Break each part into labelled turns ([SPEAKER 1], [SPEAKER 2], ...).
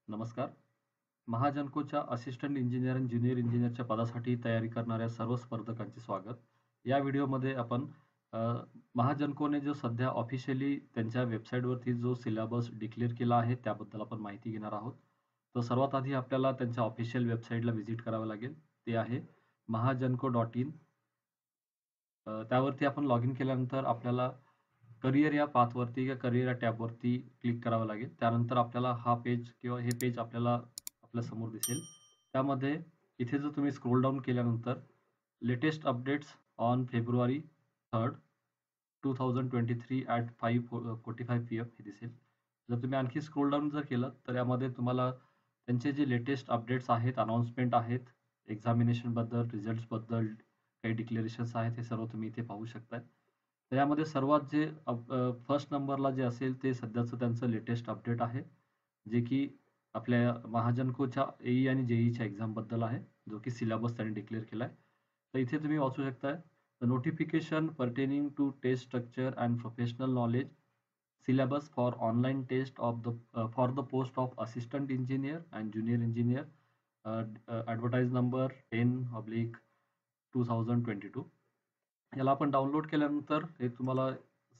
[SPEAKER 1] नमस्कार. महाजनकोच्या assistant engineer आणि junior इंजिनिअरच्या पदासाठी तयारी करणाऱ्या सर्व स्पर्धकांचे स्वागत. या व्हिडिओमध्ये आपण अ, महाजनकोने जो सध्या ऑफिशियली त्यांच्या वेबसाईटवरती जो सिलेबस डिक्लेअर केला आहे, त्याबद्दल आपण माहिती घेणार आहोत. तर सर्वात आधी आपल्याला त्यांच्या ऑफिशियल वेबसाईटला व्हिजिट करावं लागेल. ते आहे mahajanko.in. त्यावरती आपण लॉग इन केल्यानंतर आपल्याला करियर या पाथवरती किंवा करियर या टॅबवरती क्लिक करावं लागेल. त्यानंतर आपल्याला हा पेज किंवा हे पेज आपल्याला आपल्या समोर दिसेल. त्यामध्ये इथे जर तुम्ही स्क्रोल डाऊन केल्यानंतर latest updates on February 3rd, 2023 at 5:45 PM हे दिसेल. जर तुम्ही आणखी स्क्रोल डाऊन जर केलं तर यामध्ये तुम्हाला त्यांचे जे लेटेस्ट अपडेट्स आहेत, अनाउन्समेंट आहेत, एक्झामिनेशनबद्दल, रिझल्ट्सबद्दल काही डिक्लेरेशन्स आहेत, हे सर्व तुम्ही इथे पाहू शकताय. तर यामध्ये सर्वात जे फर्स्ट नंबरला जे असेल ते सध्याचं त्यांचं लेटेस्ट अपडेट आहे, जे की आपल्या महाजनकोच्या ए आणि जे एक्झामबद्दल आहे, जो की सिलेबस त्यांनी डिक्लेअर केलाय. तर इथे तुम्ही वाचू शकताय, the notification pertaining to test structure and professional knowledge syllabus for online test of the for the post of assistant engineer and junior engineer, advertise number 10/2022. याला आपण डाउनलोड केल्यानंतर हे तुम्हाला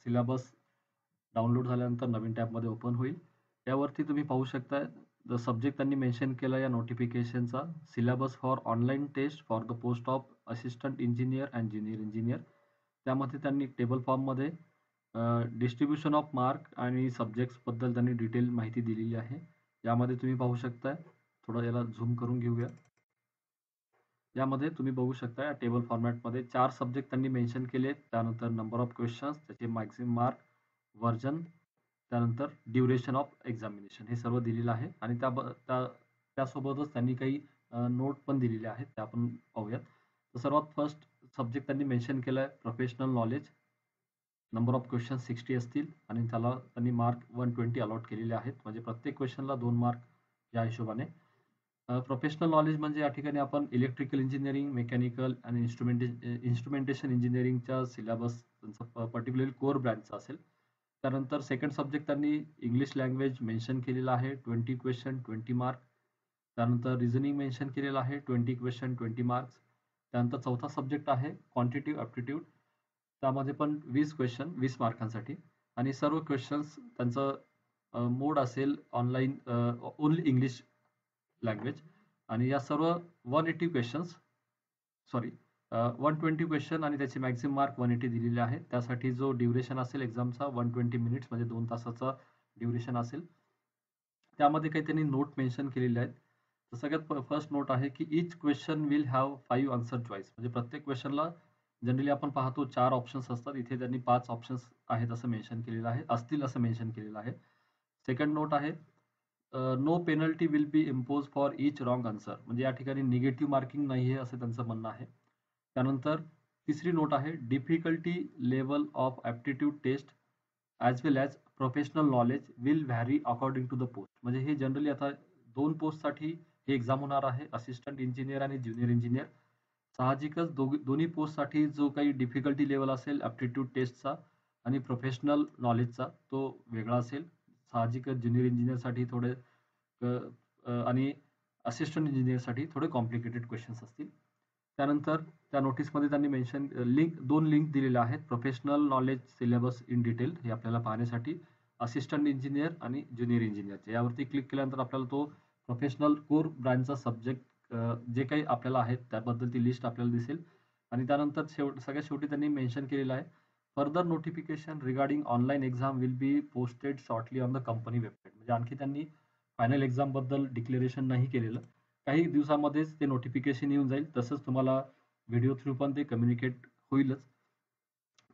[SPEAKER 1] सिलेबस डाउनलोड झाल्यानंतर नवीन टॅबमध्ये ओपन होईल. त्यावरती तुम्ही पाहू शकता द सब्जेक्ट त्यांनी मेन्शन केला या नोटिफिकेशनचा, syllabus for online test for the post of assistant engineer and junior engineer. त्यामध्ये त्यांनी टेबल फॉर्ममध्ये डिस्ट्रीब्युशन ऑफ मार्क आणि सब्जेक्ट्सबद्दल त्यांनी डिटेल माहिती दिलेली आहे. यामध्ये तुम्ही पाहू शकताय, थोडं याला झूम करून घेऊया. यामध्ये तुम्ही बघू शकता टेबल फॉर्मॅटमध्ये 4 सब्जेक्ट त्यांनी मेन्शन केले आहेत. त्यानंतर नंबर ऑफ क्वेश्चन्स, त्याचे मॅक्सिमम मार्क, व्हर्जन, त्यानंतर ड्युरेशन ऑफ एक्झामिनेशन हे सर्व दिलेलं आहे आणि त्यासोबतच त्यांनी काही नोट पण दिलेले आहेत, त्या आपण पाहूयात. तर सर्वात फर्स्ट सब्जेक्ट त्यांनी मेन्शन केला आहे professional knowledge. Number of question 60 असतील आणि त्याला त्यांनी मार्क 120 अलॉट केलेले आहेत. म्हणजे प्रत्येक क्वेश्चनला 2 मार्क या हिशोबाने. प्रोफेशनल नॉलेज म्हणजे या ठिकाणी आपण इलेक्ट्रिकल इंजिनिअरिंग, मेकॅनिकल आणि इन्स्ट्रुमेंटेशन इंजिनिअरिंगच्या सिलेबस त्यांचा पर्टिक्युलरली कोर ब्रँचचा असेल. त्यानंतर सेकंड सब्जेक्ट त्यांनी इंग्लिश लँग्वेज मेन्शन केलेला आहे, 20 क्वेश्चन 20 मार्क. त्यानंतर रिझनिंग मेन्शन केलेलं आहे, 20 क्वेश्चन 20 मार्क्स. त्यानंतर चौथा सब्जेक्ट आहे क्वांटिटिव्ह ॲप्टिट्यूड. त्यामध्ये पण 20 क्वेश्चन 20 मार्कांसाठी आणि सर्व क्वेश्चन्स त्यांचं मोड असेल ऑनलाईन, ओन्ली इंग्लिश लँग्वेज. आणि या सर्व 180 क्वेश्चन्स, सॉरी 120 क्वेश्चन आणि त्याचे मॅक्सिमम मार्क 180 दिलेले आहेत. त्यासाठी जो ड्युरेशन असेल एक्झामचा 120 मिनिट्स म्हणजे 2 तासाचा ड्युरेशन असेल. त्यामध्ये काही त्यांनी नोट मेन्शन केलेले आहेत. तर सगळ्यात फर्स्ट नोट आहे की each question will have 5 answer choice. म्हणजे प्रत्येक क्वेश्चनला जनरली आपण पाहतो 4 ऑप्शन्स असतात. इथे त्यांनी 5 ऑप्शन्स आहेत असं मेन्शन केलेलं आहे, असतील असं मेन्शन केलेलं आहे. सेकंड नोट आहे no penalty will be impose for each wrong answer. म्हणजे या ठिकाणी निगेटिव्ह मार्किंग नाही आहे असं त्यांचं म्हणणं आहे. त्यानंतर तिसरी नोट आहे difficulty level of aptitude test as well as professional knowledge will vary according to the post. म्हणजे हे जनरली आता 2 पोस्टसाठी हे एक्झाम होणार आहे, असिस्टंट इंजिनियर आणि ज्युनियर इंजिनियर. साहजिकच दोन्ही पोस्टसाठी जो काही डिफिकल्टी लेवल असेल ॲप्टिट्यूड टेस्टचा आणि प्रोफेशनल नॉलेजचा तो वेगळा असेल. साहजिकच ज्युनियर इंजिनिअरसाठी थोडे आणि असिस्टंट इंजिनिअरसाठी थोडे कॉम्प्लिकेटेड क्वेश्चन्स असतील. त्यानंतर त्या नोटीसमध्ये त्यांनी मेन्शन दोन लिंक दिलेल्या आहेत, professional knowledge syllabus in detail हे आपल्याला पाहण्यासाठी असिस्टंट इंजिनियर आणि ज्युनियर इंजिनियरचे. यावरती क्लिक केल्यानंतर आपल्याला तो प्रोफेशनल कोर ब्रांचचा सब्जेक्ट जे काही आपल्याला आहेत त्याबद्दल ती लिस्ट आपल्याला दिसेल. आणि त्यानंतर सगळ्यात शेवटी त्यांनी मेन्शन केलेलं आहे further notification regarding online exam will be posted shortly on the company website. म्हणजे आणखी त्यांनी फायनल एक्झामबद्दल डिक्लेरेशन नाही केलेलं, काही दिवसामध्येच ते नोटिफिकेशन येऊन जाईल. तसंच तुम्हाला व्हिडिओ थ्रू पण ते कम्युनिकेट होईलच.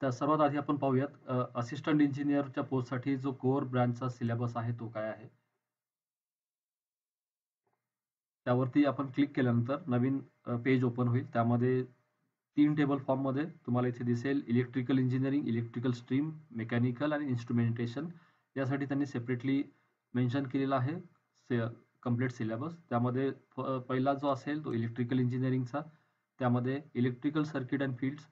[SPEAKER 1] तर सर्वात आधी आपण पाहूयात असिस्टंट इंजिनिअरच्या पोस्टसाठी जो कोर ब्रँचचा सिलेबस आहे तो काय आहे. त्यावरती आपण क्लिक केल्यानंतर नवीन पेज ओपन होईल. त्यामध्ये 3 टेबल फॉर्ममध्ये तुम्हाला इथे दिसेल electrical engineering, electrical stream, mechanical आणि इन्स्ट्रुमेंटेशन. यासाठी त्यांनी सेपरेटली मेन्शन केलेलं आहे कंप्लीट सिलेबस. त्यामध्ये पहिला जो असेल तो इलेक्ट्रिकल इंजिनिअरिंगचा. त्यामध्ये electrical circuit and fields,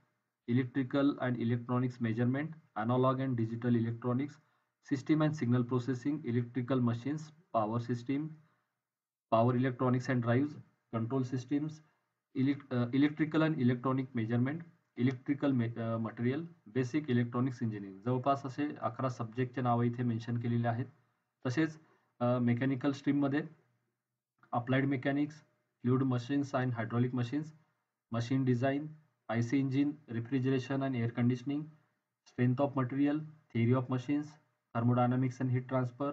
[SPEAKER 1] electrical and electronics measurement, analogue and digital electronics, system and signal processing, electrical machines, power system, power electronics and drives, control systems, electrical and electronic measurement, electrical material, basic electronics engineering. जवळपास असे 11 सब्जेक्टचे नावं इथे mention केलेले आहेत. तसेच mechanical स्ट्रीममध्ये applied mechanics, fluid machines and hydraulic machines, machine design, IC engine, refrigeration and air conditioning, strength of material, theory of machines, thermodynamics and heat transfer,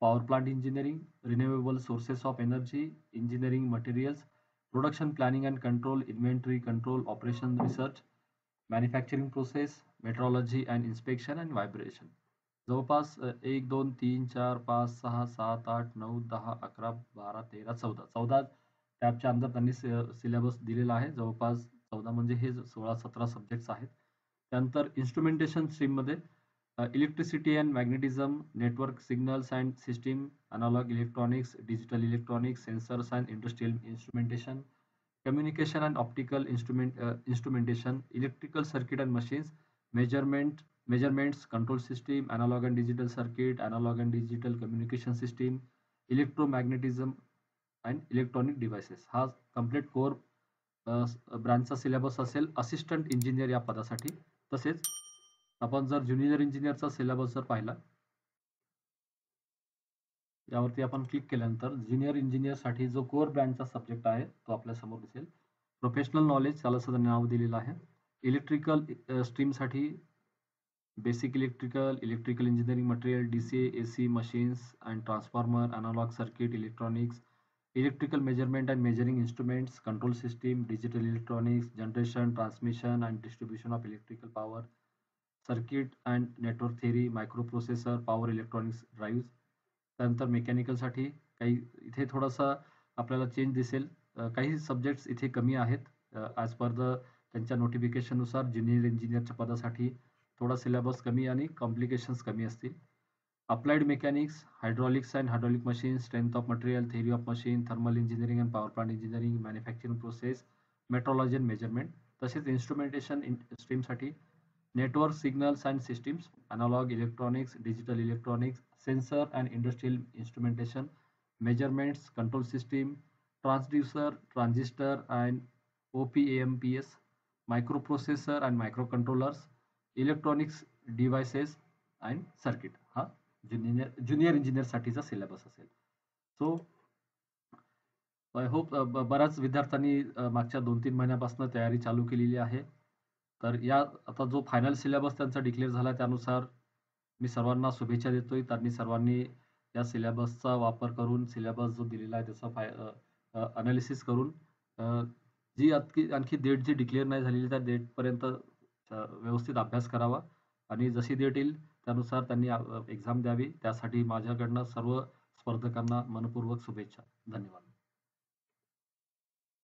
[SPEAKER 1] power plant engineering, renewable sources of energy, engineering materials, production planning and control, inventory control, operation research, manufacturing process, metrology and inspection and vibration. जवळपास 1, 2, 3, 4, 5, 6, 7, 8, 9, 10, 11, 12, 13, 14 टॅबच्या अंदर त्यांनी syllabus दिलेला आहे. जवळपास 14 म्हणजे हे 16-17 subjects आहेत. त्यानंतर instrumentation स्ट्रीममध्ये electricity and magnetism, network signals and system, analog electronics, digital electronics, sensors and industrial instrumentation, communication and optical instrumentation, electrical circuit and machines, measurements, control system, analog and digital circuit, analog and digital communication system, electromagnetism and electronic devices. हा complete core ब्रांचचा syllabus असेल assistant engineer या पदासाठी. तसेच आपण जर junior इंजिनियरचा syllabus जर पाहिला, यावरती आपण क्लिक केल्यानंतर ज्युनियर इंजिनियरसाठी जो कोर ब्रँचचा सब्जेक्ट आहे तो आपल्या समोर दिसेल. प्रोफेशनल नॉलेज त्याला सुद्धा नाव दिलेलं आहे. इलेक्ट्रिकल स्ट्रीमसाठी basic electrical engineering material, DC, AC, machines and transformer, analog circuit, electronics, electrical measurement and measuring instruments, control system, digital electronics, generation, transmission and distribution of electrical power, circuit and network theory, microprocessor, power electronics drive. त्यानंतर मेकॅनिकलसाठी काही इथे थोडासा आपल्याला change दिसेल. काही subjects इथे कमी आहेत. ॲज पर द त्यांच्या नोटिफिकेशननुसार ज्युनियर इंजिनियरच्या पदासाठी थोडा सिलेबस कमी आणि कॉम्प्लिकेशन्स कमी असतील. Applied mechanics, hydraulics and hydraulic machine, strength of material, theory of machine, thermal engineering and power plant engineering, manufacturing process, metrology and measurement. तसेच instrumentation स्ट्रीमसाठी network signals and systems, analog electronics, digital electronics, sensor and industrial instrumentation, measurements, control system, transducer, transistor and OPAMPS, microprocessor and microcontrollers, electronics devices and circuit. हा junior engineer साठीचा syllabus असेल. So I hope बऱ्याच विद्यार्थ्यांनी मागच्या 2-3 महिन्यापासून तयारी चालू केलेली आहे. तर या आता जो फायनल सिलेबस त्यांचा डिक्लेअर झाला त्यानुसार मी सर्वांना शुभेच्छा देतोय. त्यांनी सर्वांनी या सिलेबसचा वापर करून सिलेबस जो दिलेला आहे त्याचा अनालिसिस करून जी आणखी डेट जी डिक्लेअर नाही झालेली त्या डेटपर्यंत व्यवस्थित अभ्यास करावा आणि जशी डेट येईल त्यानुसार त्यांनी एक्झाम द्यावी. त्यासाठी माझ्याकडनं सर्व स्पर्धकांना मनपूर्वक शुभेच्छा. धन्यवाद.